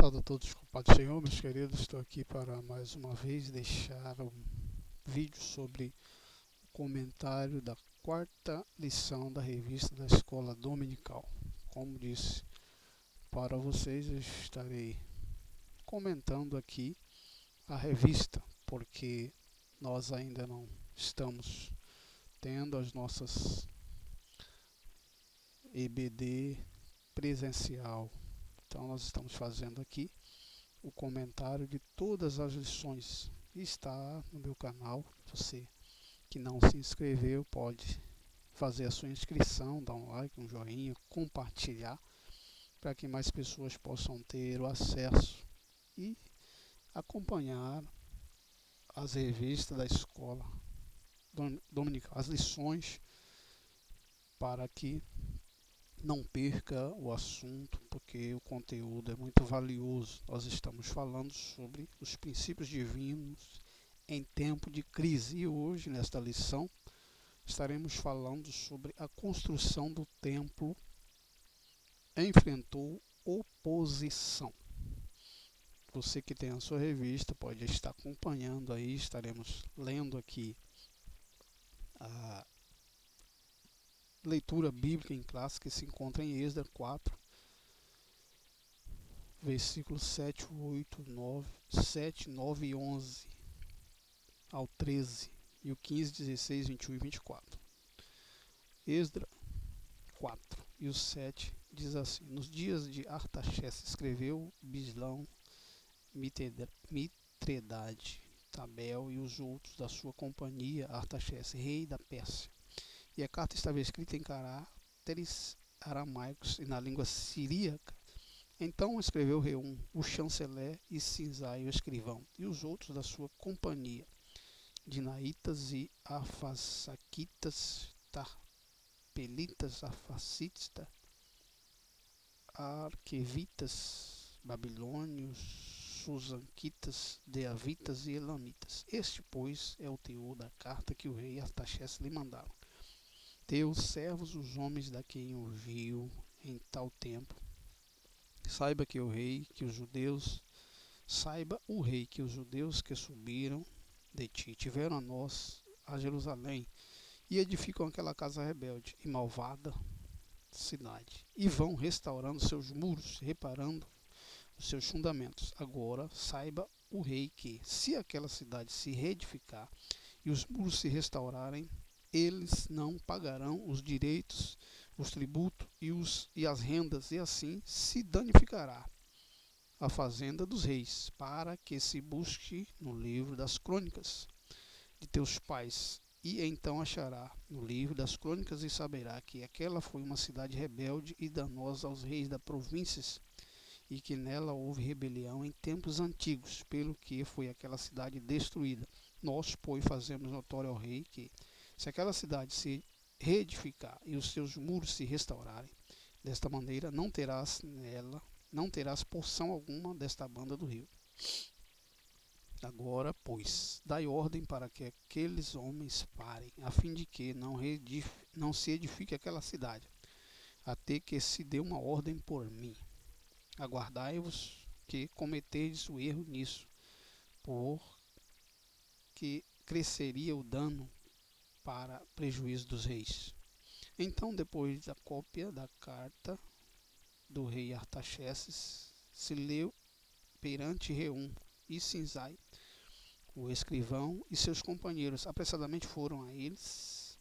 Saúde a todos com o Pai do Senhor, meus queridos. Estou aqui para mais uma vez deixar um vídeo sobre o comentário da quarta lição da revista da Escola Dominical. Como disse para vocês, eu estarei comentando aqui a revista, porque nós ainda não estamos tendo as nossas EBD presencial. Então nós estamos fazendo aqui o comentário de todas as lições. Está no meu canal. Você que não se inscreveu pode fazer a sua inscrição, dar um like, um joinha, compartilhar para que mais pessoas possam ter o acesso e acompanhar as revistas da escola dominical, as lições, para que não perca o assunto, porque o conteúdo é muito valioso. Nós estamos falando sobre os princípios divinos em tempo de crise. E hoje, nesta lição, estaremos falando sobre a construção do templo enfrentou oposição. Você que tem a sua revista pode estar acompanhando aí, estaremos lendo aqui a leitura bíblica em classe que se encontra em Êxodo 4, versículos 7, 8, 9, 7, 9 e 11 ao 13, e o 15, 16, 21 e 24. Êxodo 4 e o 7 diz assim: Nos dias de Artaxerxes escreveu Bislão, Mitredade, Tabel e os outros da sua companhia Artaxerxes, rei da Pérsia. E a carta estava escrita em caracteres aramaicos e na língua siríaca. Então escreveu Reum, o chanceler, e Sinzai, o escrivão, e os outros da sua companhia, Dinaitas e Arfasaquitas, Tarpelitas, Arfacitas, Arquevitas, Babilônios, Susanquitas, Deavitas e Elamitas. Este, pois, é o teor da carta que o rei Artaxerxes lhe mandava. Teus servos, os homens da quem ouviu em tal tempo, saiba o rei que os judeus que subiram de ti tiveram a Jerusalém e edificam aquela casa rebelde e malvada cidade, e vão restaurando seus muros, reparando os seus fundamentos. Agora saiba o rei que, se aquela cidade se reedificar e os muros se restaurarem, eles não pagarão os direitos, os tributos e as rendas, e assim se danificará a fazenda dos reis, para que se busque no livro das crônicas de teus pais, e então achará no livro das crônicas e saberá que aquela foi uma cidade rebelde e danosa aos reis das províncias, e que nela houve rebelião em tempos antigos, pelo que foi aquela cidade destruída. Nós, pois, fazemos notório ao rei que, se aquela cidade se reedificar e os seus muros se restaurarem, desta maneira não terás porção alguma desta banda do rio. Agora, pois, dai ordem para que aqueles homens parem, a fim de que não se edifique aquela cidade, até que se dê uma ordem por mim. Aguardai-vos que cometerdes o erro nisso, porque cresceria o dano para prejuízo dos reis. Então, depois da cópia da carta do rei Artaxerxes, se leu perante Reum e Sinzai, o escrivão, e seus companheiros. Apressadamente foram eles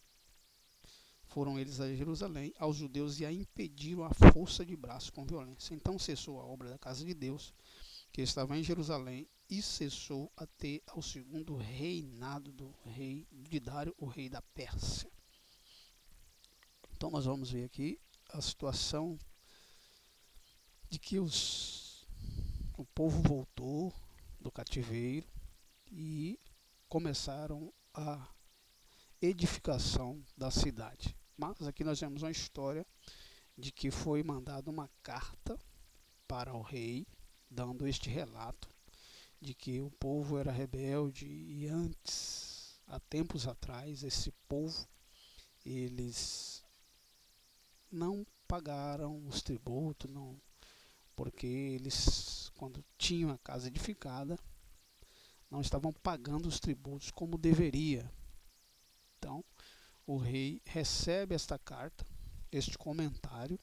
a Jerusalém, aos judeus, e a impediram a força de braço com violência. Então cessou a obra da casa de Deus, que estava em Jerusalém, e cessou até ao segundo reinado do rei de Dário, o rei da Pérsia. Então nós vamos ver aqui a situação de que o povo voltou do cativeiro e começaram a edificação da cidade. Mas aqui nós vemos uma história de que foi mandada uma carta para o rei, dando este relato de que o povo era rebelde e antes, há tempos atrás, esse povo, eles não pagaram os tributos, porque eles, quando tinham a casa edificada, não estavam pagando os tributos como deveria. Então, o rei recebe esta carta, este comentário,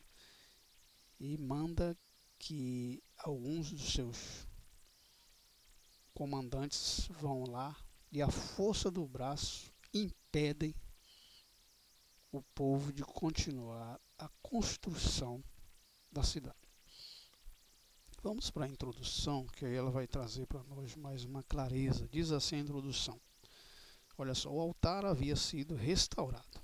e manda que alguns dos seus comandantes vão lá e à força do braço impedem o povo de continuar a construção da cidade. Vamos para a introdução, que aí ela vai trazer para nós mais uma clareza. Diz assim a introdução. Olha só, o altar havia sido restaurado,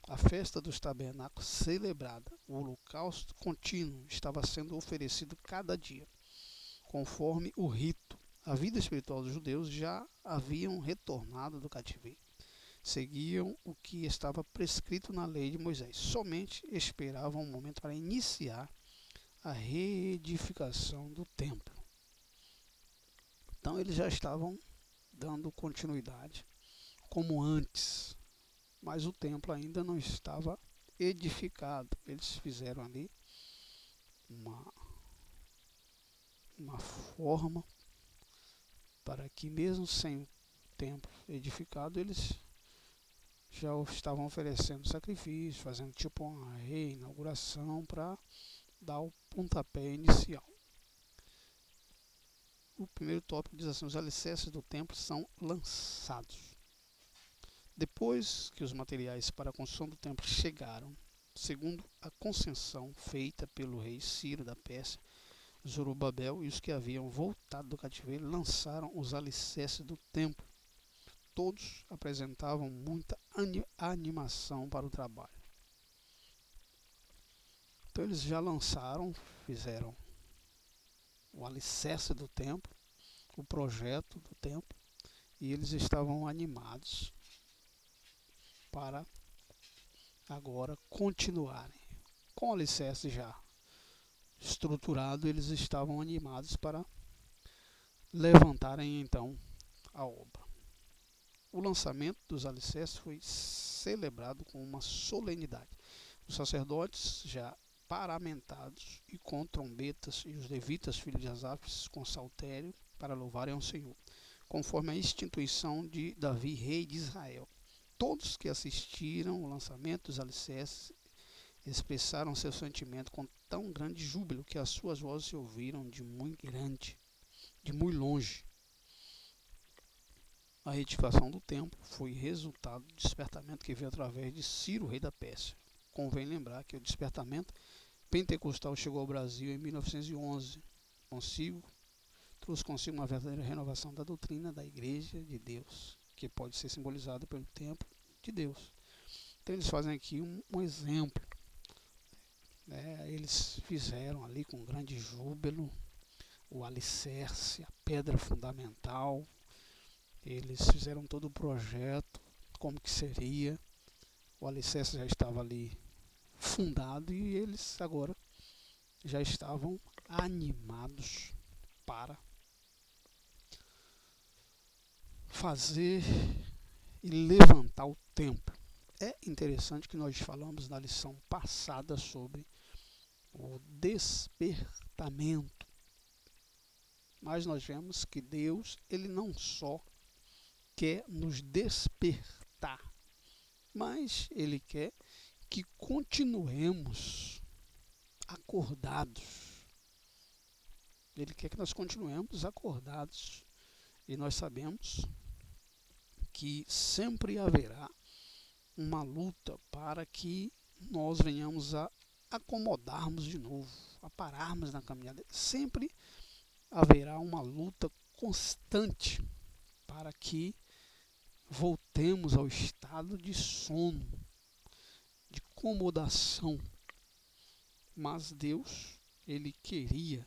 a festa dos tabernáculos celebrada, o holocausto contínuo estava sendo oferecido cada dia, conforme o rito. A vida espiritual dos judeus já haviam retornado do cativeiro. Seguiam o que estava prescrito na lei de Moisés. Somente esperavam um momento para iniciar a reedificação do templo. Então eles já estavam dando continuidade como antes, mas o templo ainda não estava edificado. Eles fizeram ali uma forma para que mesmo sem o templo edificado, eles já estavam oferecendo sacrifício, fazendo tipo uma reinauguração para dar o pontapé inicial. O primeiro tópico diz assim: os alicerces do templo são lançados. Depois que os materiais para a construção do templo chegaram, segundo a concessão feita pelo rei Ciro da Pérsia, Zorobabel e os que haviam voltado do cativeiro lançaram os alicerces do templo. Todos apresentavam muita animação para o trabalho. Então eles já lançaram, fizeram o alicerce do templo, o projeto do templo, e eles estavam animados para agora continuarem. Com o alicerce já estruturado, eles estavam animados para levantarem então a obra. O lançamento dos alicerces foi celebrado com uma solenidade. Os sacerdotes já paramentados e com trombetas, e os levitas, filhos de Asaf, com saltério, para louvarem ao Senhor, conforme a instituição de Davi, rei de Israel. Todos que assistiram ao lançamento dos alicerces expressaram seu sentimento com tão grande júbilo que as suas vozes se ouviram de muito longe. A reedificação do templo foi resultado do despertamento que veio através de Ciro, rei da Pérsia. Convém lembrar que o despertamento pentecostal chegou ao Brasil em 1911. Trouxe consigo uma verdadeira renovação da doutrina da Igreja de Deus, que pode ser simbolizada pelo templo de Deus. Então eles fazem aqui um exemplo. Eles fizeram ali com grande júbilo o alicerce, a pedra fundamental. Eles fizeram todo o projeto, como que seria. O alicerce já estava ali fundado e eles agora já estavam animados para fazer e levantar o templo. É interessante que nós falamos na lição passada sobre o despertamento. Mas nós vemos que Deus, ele não só quer nos despertar, mas ele quer que continuemos acordados. Ele quer que nós continuemos acordados. E nós sabemos que sempre haverá uma luta para que nós venhamos a acomodarmos de novo, a pararmos na caminhada. Sempre haverá uma luta constante para que voltemos ao estado de sono, de acomodação. Mas Deus, ele queria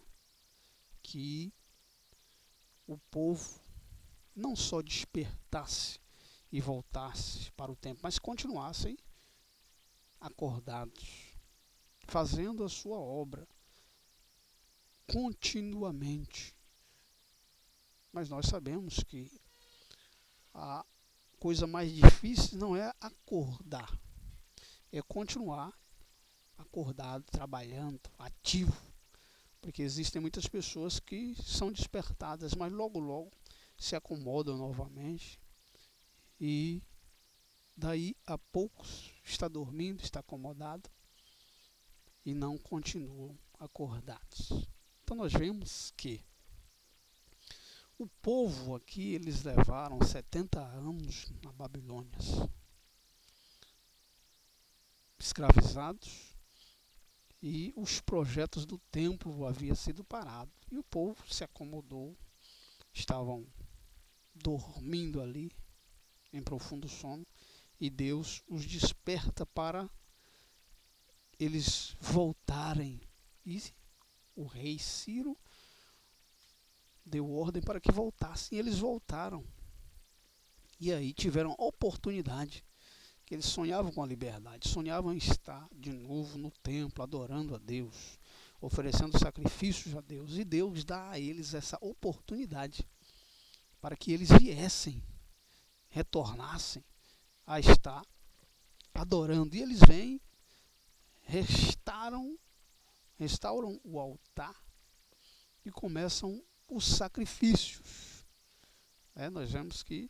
que o povo não só despertasse e voltasse para o tempo, mas continuassem acordados, fazendo a sua obra continuamente. Mas nós sabemos que a coisa mais difícil não é acordar, é continuar acordado, trabalhando, ativo, Porque existem muitas pessoas que são despertadas, mas logo logo se acomodam novamente e daí a poucos está dormindo, está acomodado e não continuam acordados. Então nós vemos que o povo aqui, eles levaram 70 anos na Babilônia, escravizados, e os projetos do templo haviam sido parados. E o povo se acomodou, estavam dormindo ali em profundo sono, e Deus os desperta para eles voltarem. E o rei Ciro deu ordem para que voltassem, e eles voltaram. E aí tiveram a oportunidade, que eles sonhavam com a liberdade, sonhavam em estar de novo no templo, adorando a Deus, oferecendo sacrifícios a Deus. E Deus dá a eles essa oportunidade para que eles viessem, retornassem a estar adorando. E eles vêm, restauram o altar e começam os sacrifícios. Nós vemos que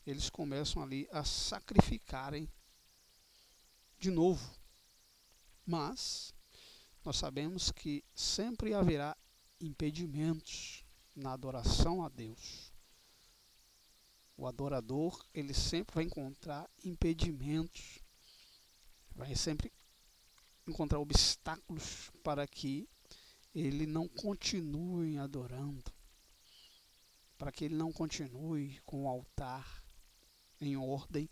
eles começam ali a sacrificarem de novo. Mas nós sabemos que sempre haverá impedimentos na adoração a Deus. O adorador, ele sempre vai encontrar impedimentos, vai sempre encontrar obstáculos para que ele não continue adorando, para que ele não continue com o altar em ordem,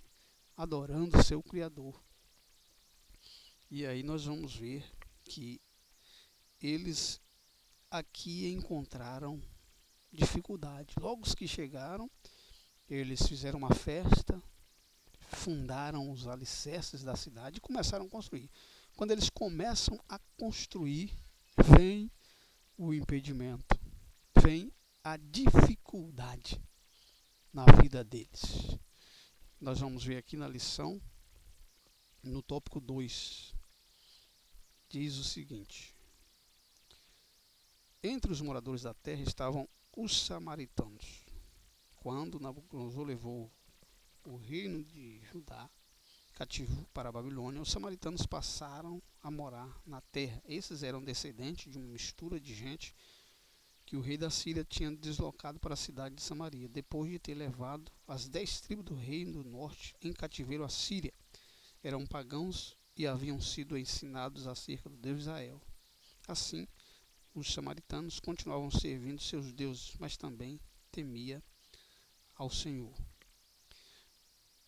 adorando o seu Criador. E aí nós vamos ver que eles aqui encontraram dificuldade. Logo que chegaram, eles fizeram uma festa, fundaram os alicerces da cidade e começaram a construir. Quando eles começam a construir, vem o impedimento, vem a dificuldade na vida deles. Nós vamos ver aqui na lição, no tópico 2, diz o seguinte: entre os moradores da terra estavam os samaritanos. Quando Nabucodonosor levou o reino de Judá cativo para a Babilônia, os samaritanos passaram a morar na terra. Esses eram descendentes de uma mistura de gente que o rei da Síria tinha deslocado para a cidade de Samaria, depois de ter levado as 10 tribos do reino do norte em cativeiro à Síria. Eram pagãos e haviam sido ensinados acerca do Deus de Israel. Assim, os samaritanos continuavam servindo seus deuses, mas também temia ao Senhor.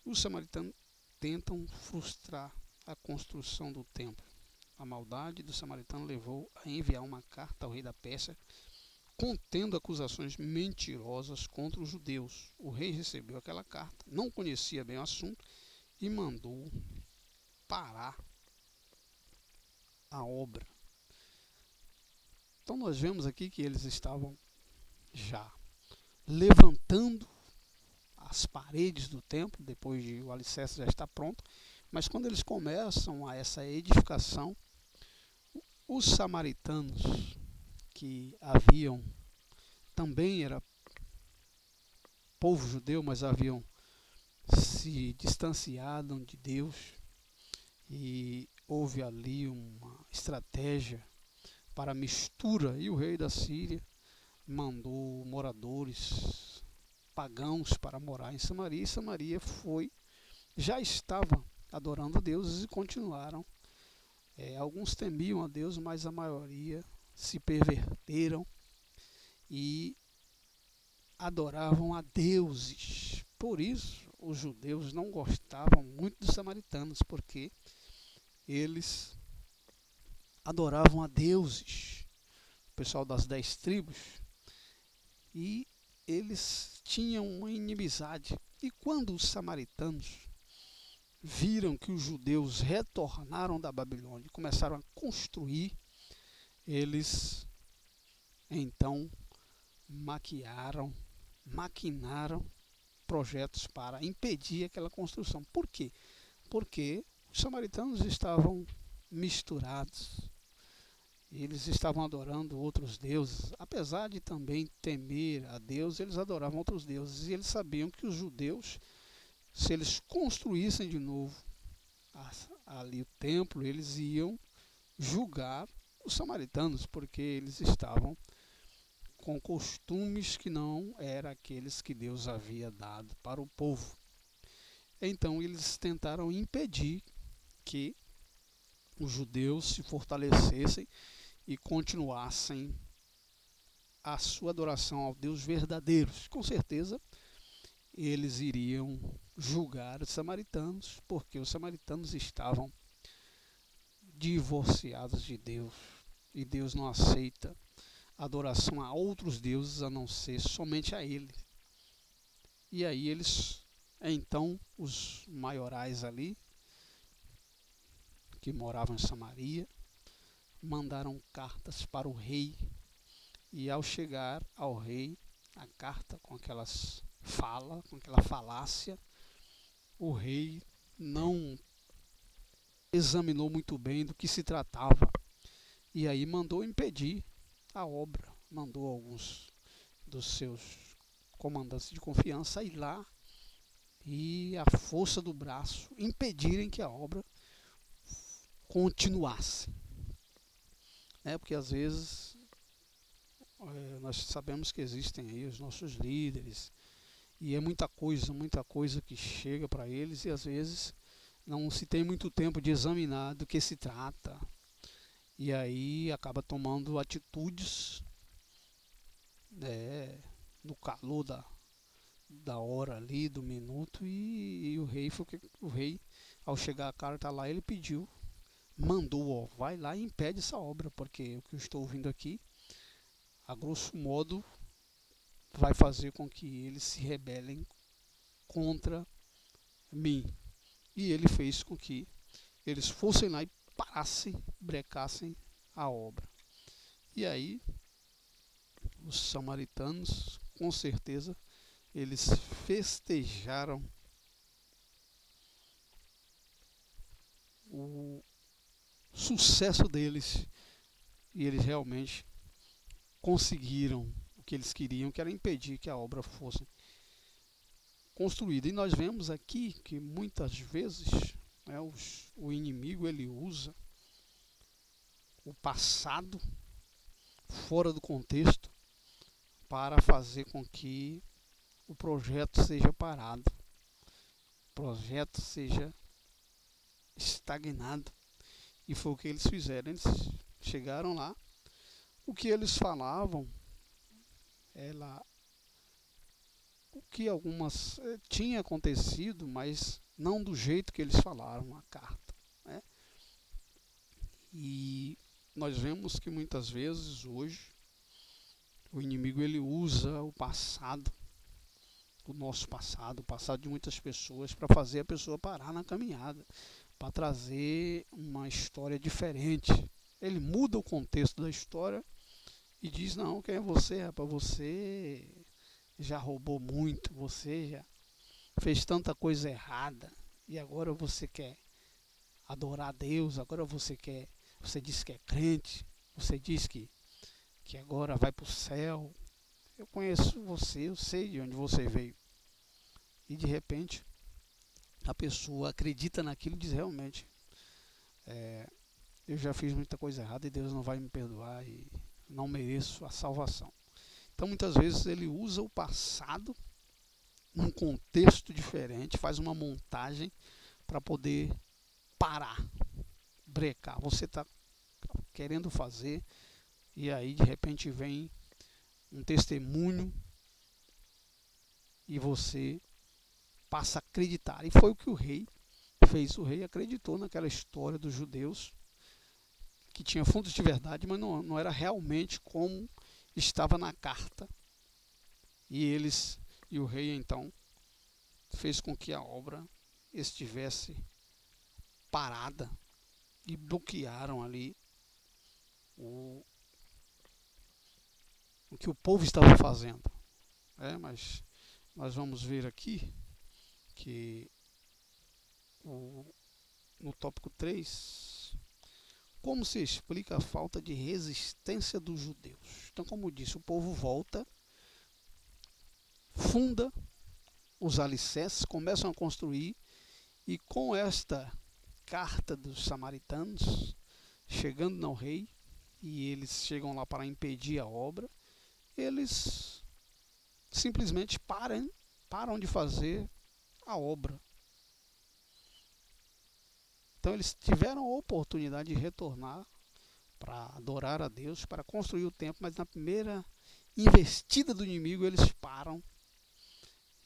Os samaritanos tentam frustrar a construção do templo. A maldade do samaritano levou a enviar uma carta ao rei da Pérsia contendo acusações mentirosas contra os judeus. O rei recebeu aquela carta, não conhecia bem o assunto e mandou parar a obra. Então nós vemos aqui que eles estavam já levantando as paredes do templo, depois de o alicerce já estar pronto, mas quando eles começam a essa edificação, os samaritanos, que haviam, também era povo judeu, mas haviam se distanciado de Deus, e houve ali uma estratégia para a mistura, e o rei da Síria mandou moradores pagãos para morar em Samaria, e Samaria já estava adorando a Deus e continuaram. Alguns temiam a Deus, mas a maioria se perverteram e adoravam a deuses. Por isso, os judeus não gostavam muito dos samaritanos, porque eles adoravam a deuses, o pessoal das 10 tribos, e eles tinham uma inimizade. E quando os samaritanos viram que os judeus retornaram da Babilônia e começaram a construir, eles então maquinaram projetos para impedir aquela construção. Por quê? Porque os samaritanos estavam misturados Eles estavam adorando outros deuses, apesar de também temer a Deus, eles adoravam outros deuses. E eles sabiam que os judeus, se eles construíssem de novo ali o templo, eles iam julgar os samaritanos, porque eles estavam com costumes que não eram aqueles que Deus havia dado para o povo. Então eles tentaram impedir que os judeus se fortalecessem e continuassem a sua adoração ao Deus verdadeiro. Com certeza eles iriam julgar os samaritanos, porque os samaritanos estavam divorciados de Deus, e Deus não aceita adoração a outros deuses a não ser somente a Ele. E aí eles, então, os maiorais ali, que moravam em Samaria, mandaram cartas para o rei, e ao chegar ao rei a carta com aquela falácia, o rei não examinou muito bem do que se tratava, e aí mandou impedir a obra, mandou alguns dos seus comandantes de confiança ir lá e a força do braço impedirem que a obra continuasse. Porque às vezes nós sabemos que existem aí os nossos líderes, e é muita coisa que chega para eles, e às vezes não se tem muito tempo de examinar do que se trata, e aí acaba tomando atitudes no calor da hora ali, do minuto, e o rei, ao chegar a carta lá, ele mandou, vai lá e impede essa obra, porque o que eu estou ouvindo aqui, a grosso modo, vai fazer com que eles se rebelem contra mim. E ele fez com que eles fossem lá e parassem, brecassem a obra. E aí, os samaritanos, com certeza, eles festejaram o sucesso deles, e eles realmente conseguiram o que eles queriam, que era impedir que a obra fosse construída. E nós vemos aqui que muitas vezes o inimigo ele usa o passado fora do contexto para fazer com que o projeto seja parado, o projeto seja estagnado. E foi o que eles fizeram. Eles chegaram lá, o que eles falavam, o que algumas tinha acontecido, mas não do jeito que eles falaram na carta. E nós vemos que muitas vezes hoje o inimigo ele usa o passado, o nosso passado, o passado de muitas pessoas, para fazer a pessoa parar na caminhada, para trazer uma história diferente. Ele muda o contexto da história e diz: não, quem é você, rapaz? Você já roubou muito, você já fez tanta coisa errada, e agora você quer adorar a Deus, agora você diz que é crente, você diz que agora vai para o céu. Eu conheço você, eu sei de onde você veio. E de repente a pessoa acredita naquilo e diz: realmente, eu já fiz muita coisa errada e Deus não vai me perdoar e não mereço a salvação. Então muitas vezes ele usa o passado num contexto diferente, faz uma montagem para poder parar, brecar. Você está querendo fazer, e aí de repente vem um testemunho e você passa a acreditar. E foi o que o rei fez. O rei acreditou naquela história dos judeus, que tinha fundos de verdade, mas não era realmente como estava na carta. E o rei então fez com que a obra estivesse parada, e bloquearam ali o que o povo estava fazendo. Mas nós vamos ver aqui que no tópico 3, Como se explica a falta de resistência dos judeus? Então, como disse, o povo volta, funda os alicerces, começam a construir, e com esta carta dos samaritanos, chegando ao rei, e eles chegam lá para impedir a obra, eles simplesmente param de fazer a obra. Então eles tiveram a oportunidade de retornar para adorar a Deus, para construir o templo, mas na primeira investida do inimigo eles param,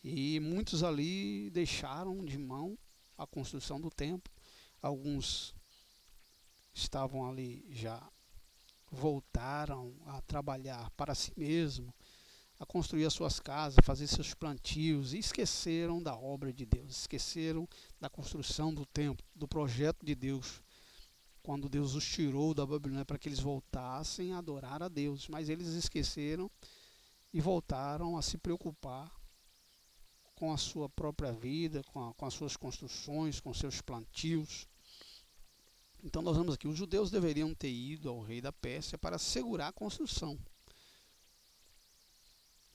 e muitos ali deixaram de mão a construção do templo. Alguns estavam ali, já voltaram a trabalhar para si mesmo, a construir as suas casas, a fazer seus plantios, e esqueceram da obra de Deus, esqueceram da construção do templo, do projeto de Deus, quando Deus os tirou da Babilônia para que eles voltassem a adorar a Deus. Mas eles esqueceram e voltaram a se preocupar com a sua própria vida, com as suas construções, com seus plantios. Então nós vemos aqui, os judeus deveriam ter ido ao rei da Pérsia para assegurar a construção.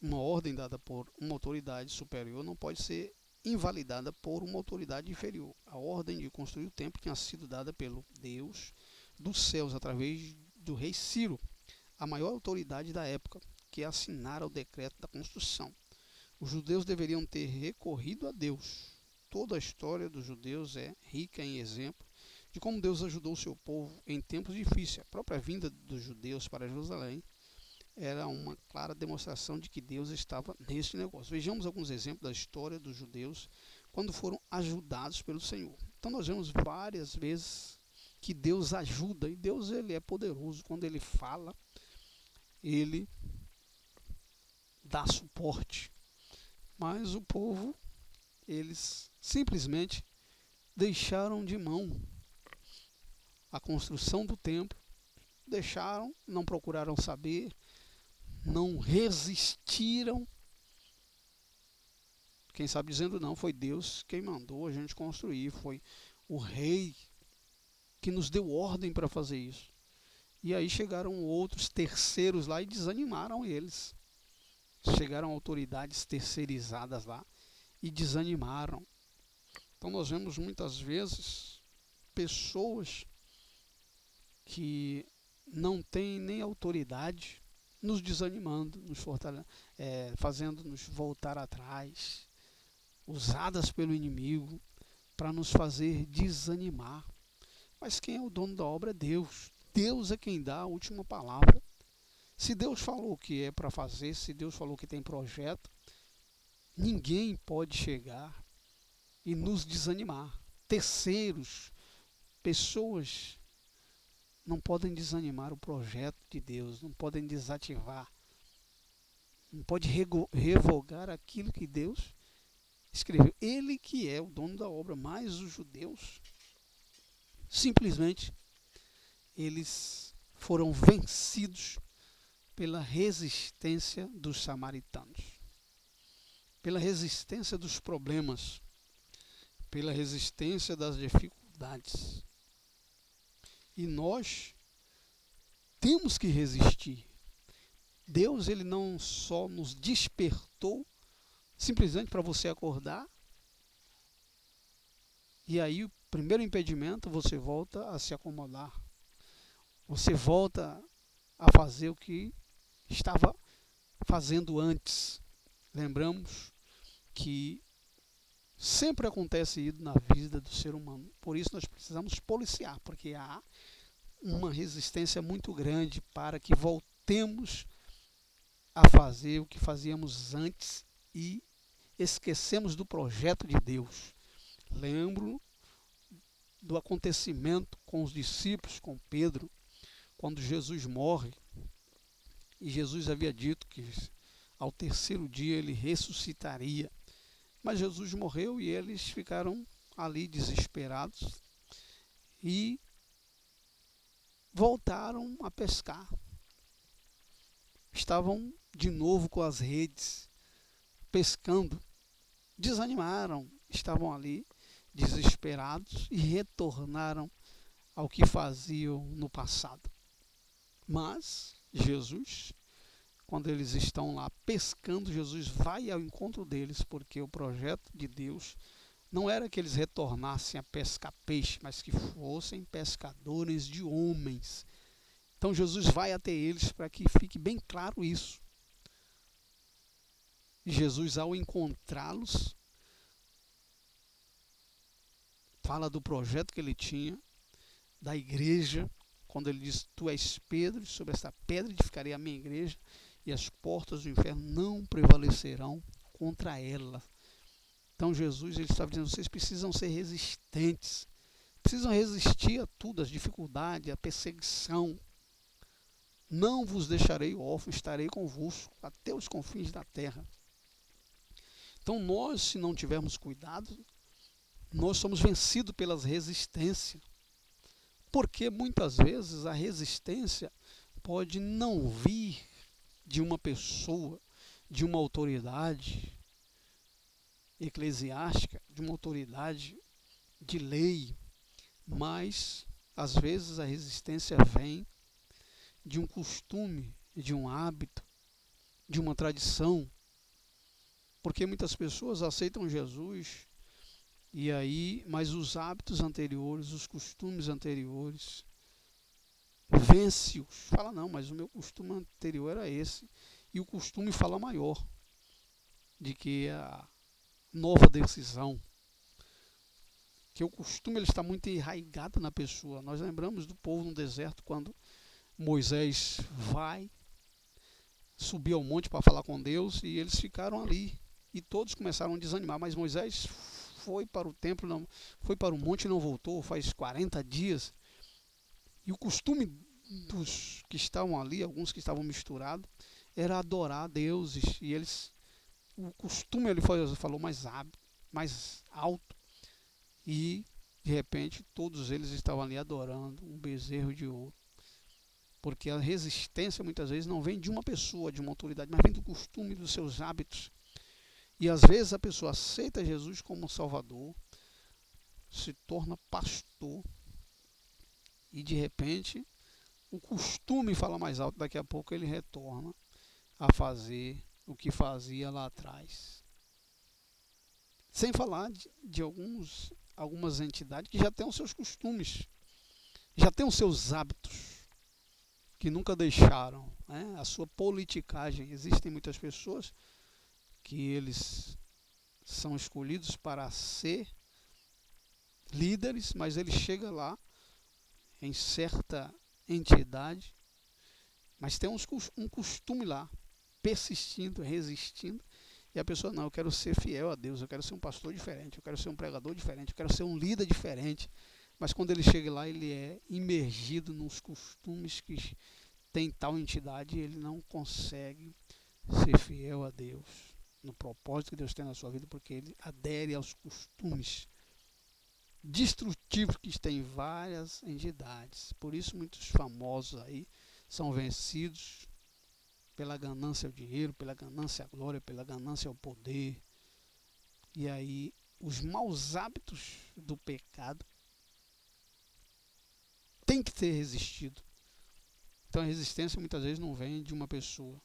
Uma ordem dada por uma autoridade superior não pode ser invalidada por uma autoridade inferior. A ordem de construir o templo tinha sido dada pelo Deus dos céus, através do rei Ciro, a maior autoridade da época, que assinara o decreto da construção. Os judeus deveriam ter recorrido a Deus. Toda a história dos judeus é rica em exemplo de como Deus ajudou o seu povo em tempos difíceis. A própria vinda dos judeus para Jerusalém era uma clara demonstração de que Deus estava neste negócio. Vejamos alguns exemplos da história dos judeus quando foram ajudados pelo Senhor. Então nós vemos várias vezes que Deus ajuda, e Deus ele é poderoso. Quando ele fala, ele dá suporte. Mas o povo, eles simplesmente deixaram de mão a construção do templo, deixaram, não procuraram saber, não resistiram. Quem sabe dizendo não, foi Deus quem mandou a gente construir, foi o rei que nos deu ordem para fazer isso. E aí chegaram outros terceiros lá e desanimaram eles. Chegaram autoridades terceirizadas lá e desanimaram. Então nós vemos muitas vezes pessoas que não têm nem autoridade nos desanimando, fazendo nos voltar atrás, usadas pelo inimigo para nos fazer desanimar. Mas quem é o dono da obra é Deus. Deus é quem dá a última palavra. Se Deus falou que é para fazer, se Deus falou que tem projeto, ninguém pode chegar e nos desanimar. Terceiros, pessoas, não podem desanimar o projeto de Deus, não podem desativar, não pode revogar aquilo que Deus escreveu. Ele que é o dono da obra, mas os judeus, simplesmente, eles foram vencidos pela resistência dos samaritanos, pela resistência dos problemas, pela resistência das dificuldades. E nós temos que resistir. Deus ele não só nos despertou simplesmente para você acordar, e aí o primeiro impedimento você volta a se acomodar. Você volta a fazer o que estava fazendo antes. Lembramos que sempre acontece isso na vida do ser humano. Por isso nós precisamos policiar, porque há uma resistência muito grande para que voltemos a fazer o que fazíamos antes e esquecemos do projeto de Deus. Lembro do acontecimento com os discípulos, com Pedro, quando Jesus morre, e Jesus havia dito que ao terceiro dia ele ressuscitaria. Mas Jesus morreu e eles ficaram ali desesperados e voltaram a pescar. Estavam de novo com as redes, pescando. Desanimaram, estavam ali desesperados e retornaram ao que faziam no passado. Mas Jesus, quando eles estão lá pescando, Jesus vai ao encontro deles, porque o projeto de Deus não era que eles retornassem a pescar peixe, mas que fossem pescadores de homens. Então Jesus vai até eles para que fique bem claro isso. E Jesus, ao encontrá-los, fala do projeto que ele tinha, da igreja, quando ele diz: tu és Pedro, sobre esta pedra edificarei a minha igreja, e as portas do inferno não prevalecerão contra ela. Então Jesus, ele estava dizendo: vocês precisam ser resistentes, precisam resistir a tudo, as dificuldades, a perseguição. Não vos deixarei órfãos, estarei convosco até os confins da terra. Então nós, se não tivermos cuidado, nós somos vencidos pelas resistências. Porque muitas vezes a resistência pode não vir de uma pessoa, de uma autoridade eclesiástica, de uma autoridade de lei, mas às vezes a resistência vem de um costume, de um hábito, de uma tradição, porque muitas pessoas aceitam Jesus e aí, mas os hábitos anteriores, os costumes anteriores, vence-os. Fala: não, mas o meu costume anterior era esse, e o costume fala maior de que a nova decisão, que o costume ele está muito enraizado na pessoa. Nós lembramos do povo no deserto, quando Moisés vai subir ao monte para falar com Deus, e eles ficaram ali, e todos começaram a desanimar, mas Moisés foi para o templo, não, foi para o monte e não voltou, faz 40 dias, e o costume dos que estavam ali, alguns que estavam misturados, era adorar deuses, e eles, o costume ele falou mais alto, e de repente todos eles estavam ali adorando um bezerro de ouro. Porque a resistência muitas vezes não vem de uma pessoa, de uma autoridade, mas vem do costume, dos seus hábitos. E às vezes a pessoa aceita Jesus como Salvador, se torna pastor, e de repente o costume fala mais alto, daqui a pouco ele retorna a fazer o que fazia lá atrás. Sem falar de algumas entidades que já têm os seus costumes, já têm os seus hábitos, que nunca deixaram, né, a sua politicagem. Existem muitas pessoas que eles são escolhidos para ser líderes, mas ele chega lá em certa entidade, mas tem um costume lá, persistindo, resistindo, e a pessoa: não, eu quero ser fiel a Deus, eu quero ser um pastor diferente, eu quero ser um pregador diferente, eu quero ser um líder diferente. Mas quando ele chega lá, ele é imergido nos costumes que tem tal entidade, e ele não consegue ser fiel a Deus, no propósito que Deus tem na sua vida, porque ele adere aos costumes destrutivos que tem várias entidades. Por isso muitos famosos aí são vencidos pela ganância ao dinheiro, pela ganância à glória, pela ganância ao poder. E aí os maus hábitos do pecado têm que ser resistido. Então a resistência muitas vezes não vem de uma pessoa,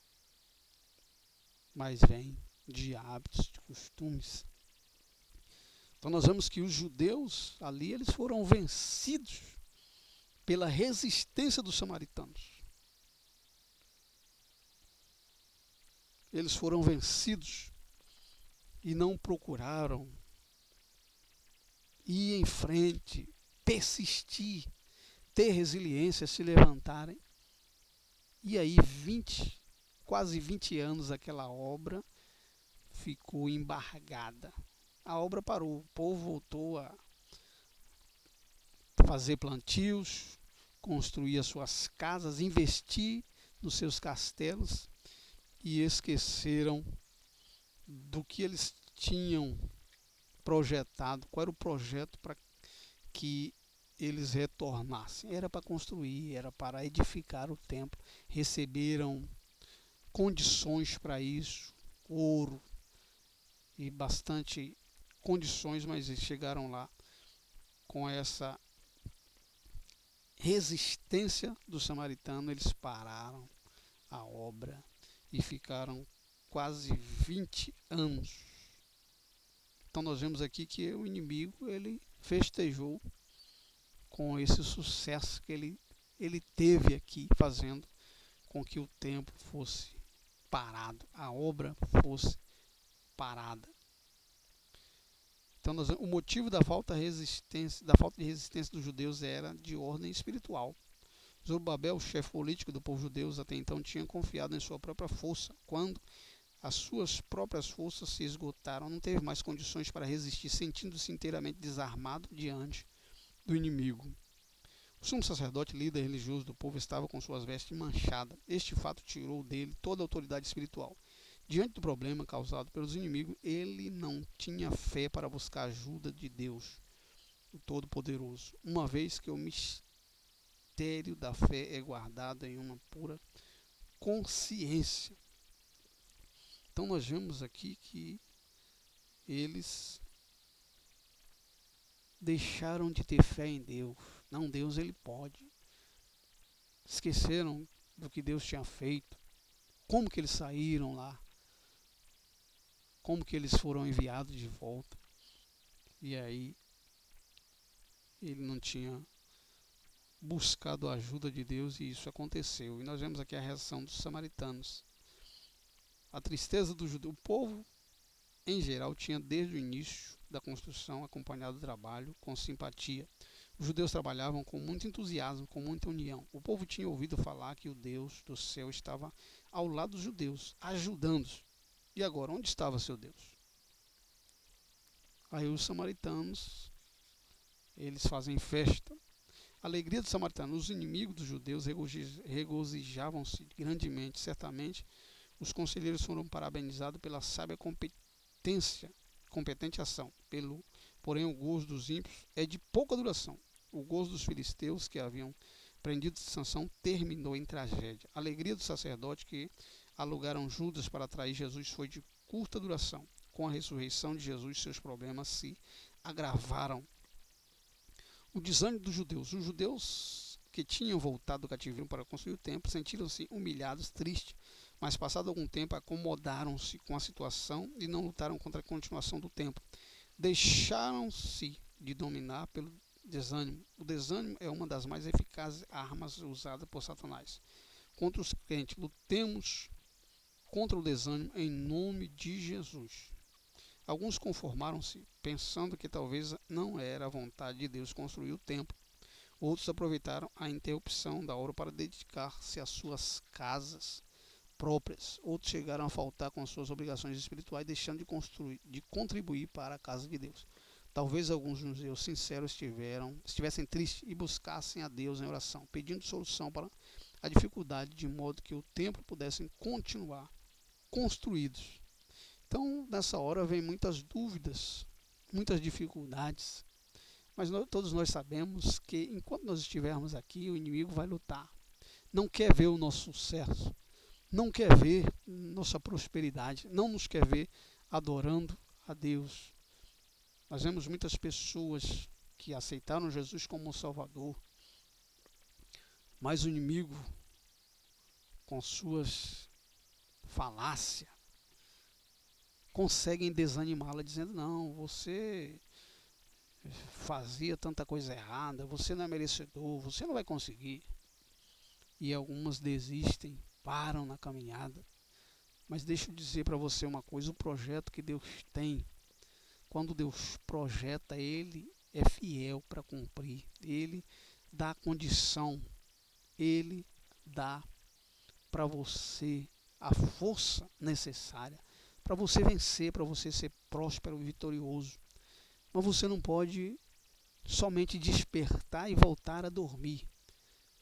mas vem de hábitos, de costumes. Então nós vemos que os judeus ali, eles foram vencidos pela resistência dos samaritanos. Eles foram vencidos e não procuraram ir em frente, persistir, ter resiliência, se levantarem. E aí quase 20 anos aquela obra ficou embargada. A obra parou, o povo voltou a fazer plantios, construir as suas casas, investir nos seus castelos, e esqueceram do que eles tinham projetado, qual era o projeto para que eles retornassem. Era para construir, era para edificar o templo. Receberam condições para isso, ouro e bastante condições, mas eles chegaram lá com essa resistência do samaritano, eles pararam a obra e ficaram quase 20 anos. Então nós vemos aqui que o inimigo ele festejou com esse sucesso que ele teve aqui, fazendo com que o tempo fosse parado, a obra fosse parada. Então o motivo da falta de resistência dos judeus era de ordem espiritual. Zorobabel, chefe político do povo judeu, até então tinha confiado em sua própria força. Quando as suas próprias forças se esgotaram, não teve mais condições para resistir, sentindo-se inteiramente desarmado diante do inimigo. O sumo sacerdote, líder religioso do povo, estava com suas vestes manchadas. Este fato tirou dele toda a autoridade espiritual. Diante do problema causado pelos inimigos, ele não tinha fé para buscar a ajuda de Deus, o Todo-Poderoso, uma vez que o mistério da fé é guardado em uma pura consciência. Então nós vemos aqui que eles deixaram de ter fé em Deus. Não, Deus ele pode. Esqueceram do que Deus tinha feito, como que eles saíram lá, como que eles foram enviados de volta. E aí ele não tinha buscado a ajuda de Deus e isso aconteceu. E nós vemos aqui a reação dos samaritanos. A tristeza do judeu. O povo, em geral, tinha desde o início da construção acompanhado o trabalho com simpatia. Os judeus trabalhavam com muito entusiasmo, com muita união. O povo tinha ouvido falar que o Deus do céu estava ao lado dos judeus, ajudando-os. E agora, onde estava seu Deus? Aí os samaritanos, eles fazem festa. A alegria dos samaritanos, os inimigos dos judeus, regozijavam-se grandemente. Certamente, os conselheiros foram parabenizados pela sábia competente ação. Porém, o gozo dos ímpios é de pouca duração. O gozo dos filisteus que haviam prendido Sansão terminou em tragédia. A alegria dos sacerdotes que alugaram Judas para atrair Jesus foi de curta duração. Com a ressurreição de Jesus, seus problemas se agravaram. O desânimo dos judeus. Os judeus que tinham voltado do cativeiro para construir o templo sentiram-se humilhados, tristes, mas passado algum tempo acomodaram-se com a situação e não lutaram contra a continuação do templo. Deixaram-se de dominar pelo desânimo. O desânimo é uma das mais eficazes armas usadas por Satanás contra os crentes. Lutemos contra o desânimo em nome de Jesus. Alguns conformaram-se, pensando que talvez não era a vontade de Deus construir o templo. Outros aproveitaram a interrupção da obra para dedicar-se às suas casas próprias. Outros chegaram a faltar com suas obrigações espirituais, deixando de contribuir para a casa de Deus. Talvez alguns judeus sinceros estivessem tristes e buscassem a Deus em oração, pedindo solução para a dificuldade, de modo que o templo pudesse continuar construídos. Então, nessa hora vem muitas dúvidas, muitas dificuldades, mas todos nós sabemos que enquanto nós estivermos aqui, o inimigo vai lutar. Não quer ver o nosso sucesso, não quer ver nossa prosperidade, não nos quer ver adorando a Deus. Nós vemos muitas pessoas que aceitaram Jesus como Salvador, mas o inimigo, com suas falácias, conseguem desanimá-la, dizendo: não, você fazia tanta coisa errada, você não é merecedor, você não vai conseguir. E algumas desistem, param na caminhada. Mas deixa eu dizer para você uma coisa: o projeto que Deus tem, quando Deus projeta, Ele é fiel para cumprir. Ele dá condição, Ele dá para você a força necessária para você vencer, para você ser próspero e vitorioso. Mas você não pode somente despertar e voltar a dormir.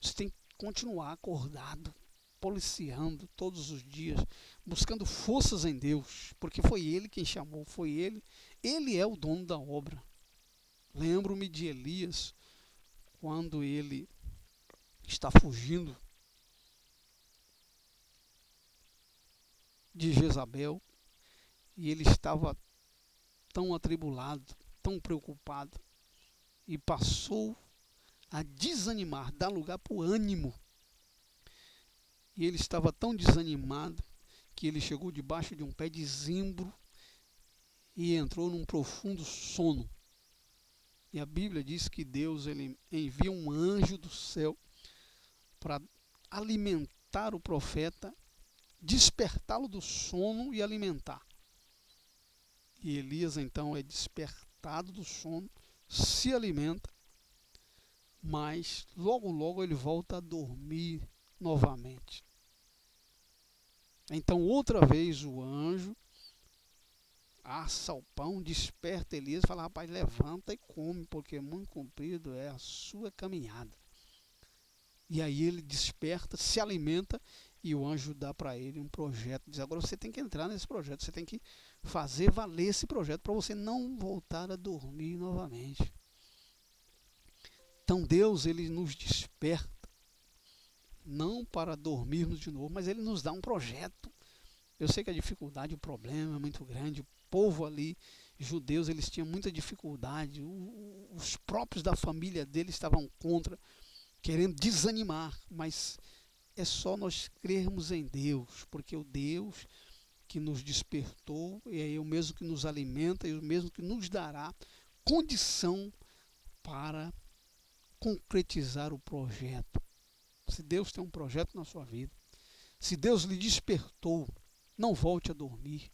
Você tem que continuar acordado, policiando todos os dias, buscando forças em Deus, porque foi Ele quem chamou, foi Ele é o dono da obra. Lembro-me de Elias, quando ele está fugindo de Jezabel, e ele estava tão atribulado, tão preocupado, e passou a desanimar, dá lugar para o ânimo. E ele estava tão desanimado que ele chegou debaixo de um pé de zimbro e entrou num profundo sono. E a Bíblia diz que Deus ele envia um anjo do céu para alimentar o profeta, despertá-lo do sono e alimentar. E Elias então é despertado do sono, se alimenta, mas logo logo ele volta a dormir novamente. Então outra vez o anjo assa o pão, desperta Elias e fala: rapaz, levanta e come, porque muito comprido é a sua caminhada. E aí ele desperta, se alimenta, e o anjo dá para ele um projeto. Diz: agora você tem que entrar nesse projeto, você tem que fazer valer esse projeto para você não voltar a dormir novamente. Então Deus ele nos desperta, não para dormirmos de novo, mas ele nos dá um projeto. Eu sei que a dificuldade, o problema é muito grande. O povo ali, judeus, eles tinham muita dificuldade. Os próprios da família deles estavam contra, querendo desanimar. Mas é só nós crermos em Deus, porque o Deus que nos despertou é o mesmo que nos alimenta e o mesmo que nos dará condição para concretizar o projeto. Se Deus tem um projeto na sua vida, se Deus lhe despertou, não volte a dormir.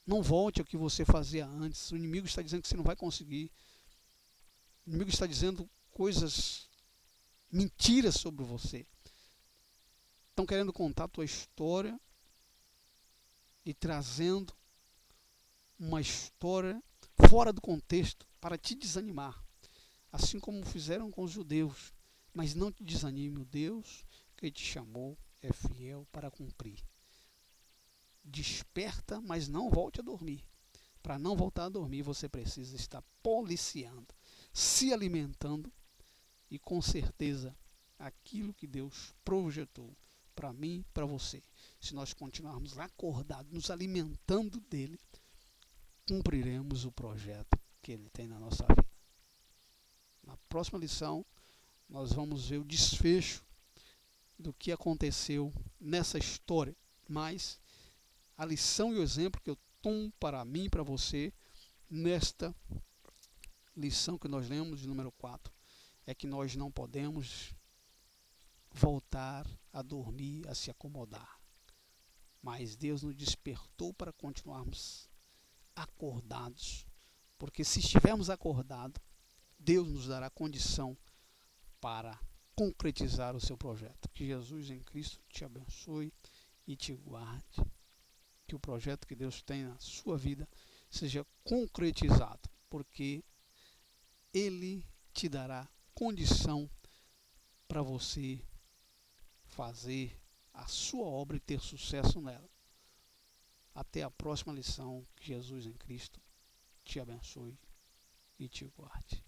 Não volte ao que você fazia antes. O inimigo está dizendo que você não vai conseguir. O inimigo está dizendo coisas, mentiras sobre você. Estão querendo contar a tua história e trazendo uma história fora do contexto para te desanimar. Assim como fizeram com os judeus. Mas não te desanime, o Deus que te chamou é fiel para cumprir. Desperta, mas não volte a dormir. Para não voltar a dormir, você precisa estar policiando, se alimentando e com certeza aquilo que Deus projetou para mim, para você. Se nós continuarmos acordados, nos alimentando dele, cumpriremos o projeto que ele tem na nossa vida. Na próxima lição, nós vamos ver o desfecho do que aconteceu nessa história, mas a lição e o exemplo que eu tomo para mim e para você nesta lição que nós lemos de número 4 é que nós não podemos voltar a dormir, a se acomodar. Mas Deus nos despertou para continuarmos acordados, porque se estivermos acordados, Deus nos dará condição para concretizar o seu projeto. Que Jesus em Cristo te abençoe e te guarde. Que o projeto que Deus tem na sua vida seja concretizado, porque Ele te dará condição para você fazer a sua obra e ter sucesso nela. Até a próxima lição. Que Jesus em Cristo te abençoe e te guarde.